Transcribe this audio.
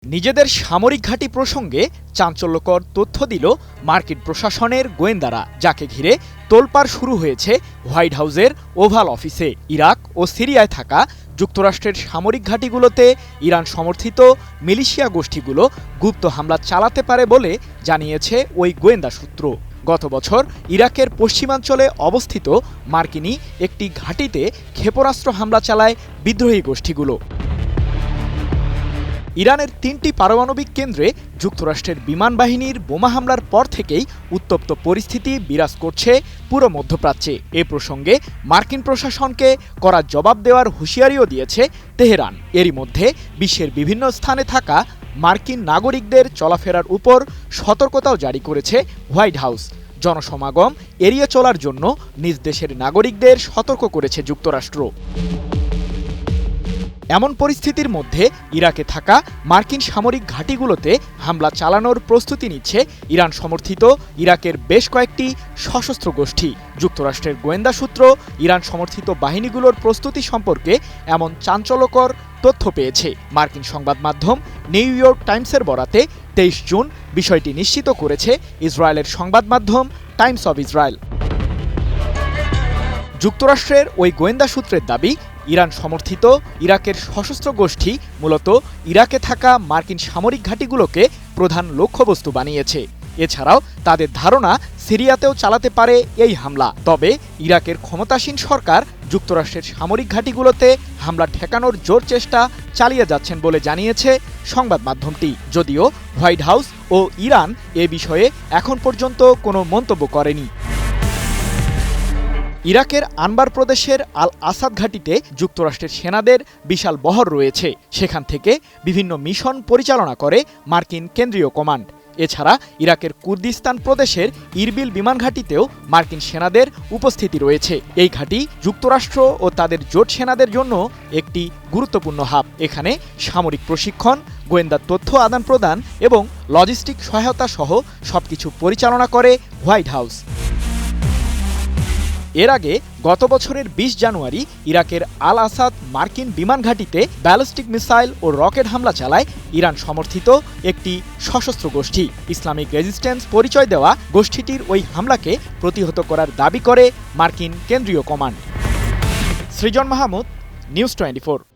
নিজেদের সামরিক ঘাঁটি প্রসঙ্গে চাঞ্চল্যকর তথ্য দিল মার্কিন প্রশাসনের গোয়েন্দারা, যাকে ঘিরে তোলপাড় শুরু হয়েছে হোয়াইট হাউসের ওভাল অফিসে। ইরাক ও সিরিয়ায় থাকা যুক্তরাষ্ট্রের সামরিক ঘাঁটিগুলোতে ইরান সমর্থিত মিলিশিয়া গোষ্ঠীগুলো গুপ্ত হামলা চালাতে পারে বলে জানিয়েছে ওই গোয়েন্দা সূত্র। গত বছর ইরাকের পশ্চিমাঞ্চলে অবস্থিত মার্কিনী একটি ঘাঁটিতে ক্ষেপণাস্ত্র হামলা চালায় বিদ্রোহী গোষ্ঠীগুলো। ইরানের ৩টি পারমাণবিক কেন্দ্রে যুক্তরাষ্ট্রের বিমান বাহিনীর বোমা হামলার পর থেকেই উত্তপ্ত পরিস্থিতি বিরাজ করছে পুরো মধ্যপ্রাচ্যে। এ প্রসঙ্গে মার্কিন প্রশাসনকে কড়া জবাব দেওয়ার হুঁশিয়ারিও দিয়েছে তেহরান। এরই মধ্যে বিশ্বের বিভিন্ন স্থানে থাকা মার্কিন নাগরিকদের চলাফেরার উপর সতর্কতাও জারি করেছে হোয়াইট হাউস। জনসমাগম এড়িয়ে চলার জন্য নিজ দেশের নাগরিকদের সতর্ক করেছে যুক্তরাষ্ট্র। এমন পরিস্থিতির মধ্যে ইরাকে থাকা মার্কিন সামরিক ঘাঁটিগুলোতে হামলা চালানোর প্রস্তুতি নিচ্ছে ইরান সমর্থিত ইরাকের বেশ কয়েকটি সশস্ত্র গোষ্ঠী। যুক্তরাষ্ট্রের গোয়েন্দা সূত্র ইরান সমর্থিত বাহিনীগুলোর প্রস্তুতি সম্পর্কে এমন চাঞ্চল্যকর তথ্য পেয়েছে। মার্কিন সংবাদ মাধ্যম নিউ ইয়র্ক টাইমসের বরাতে ২৩ জুন বিষয়টি নিশ্চিত করেছে ইসরায়েলের সংবাদ মাধ্যম টাইমস অব ইসরায়েল। যুক্তরাষ্ট্রের ওই গোয়েন্দা সূত্রের দাবি, ইরান সমর্থিত ইরাকের সশস্ত্র গোষ্ঠী মূলত ইরাকে থাকা মার্কিন সামরিক ঘাঁটিগুলোকে প্রধান লক্ষ্যবস্তু বানিয়েছে। এছাড়াও তাদের ধারণা সিরিয়াতেও চালাতে পারে এই হামলা। তবে ইরাকের ক্ষমতাসীন সরকার যুক্তরাষ্ট্রের সামরিক ঘাঁটিগুলোতে হামলা ঠেকানোর জোর চেষ্টা চালিয়ে যাচ্ছেন বলে জানিয়েছে সংবাদ মাধ্যমটি। যদিও হোয়াইট হাউস ও ইরান এ বিষয়ে এখন পর্যন্ত কোনো মন্তব্য করেনি। ইরাকের আনবার প্রদেশের আল আসাদ ঘাঁটিতে যুক্তরাষ্ট্রের সেনাদের বিশাল বহর রয়েছে। সেখান থেকে বিভিন্ন মিশন পরিচালনা করে মার্কিন কেন্দ্রীয় কমান্ড। এছাড়া ইরাকের কুর্দিস্তান প্রদেশের ইরবিল বিমান ঘাঁটিতেও মার্কিন সেনাদের উপস্থিতি রয়েছে। এই ঘাঁটি যুক্তরাষ্ট্র ও তাদের জোট সেনাদের জন্য একটি গুরুত্বপূর্ণ হাব। এখানে সামরিক প্রশিক্ষণ, গোয়েন্দা তথ্য আদান প্রদান এবং লজিস্টিক সহায়তা সহ সবকিছু পরিচালনা করে হোয়াইট হাউস। এর আগে গত বছরের ২০ জানুয়ারি ইরাকের আল আসাদ মার্কিন বিমান ঘাঁটিতে ব্যালিস্টিক মিসাইল ও রকেট হামলা চালায় ইরান সমর্থিত একটি সশস্ত্র গোষ্ঠী। ইসলামিক রেজিস্ট্যান্স পরিচয় দেওয়া গোষ্ঠীটির ওই হামলাকে প্রতিহত করার দাবি করে মার্কিন কেন্দ্রীয় কমান্ড। সৃজন মাহমুদ, নিউজ 24।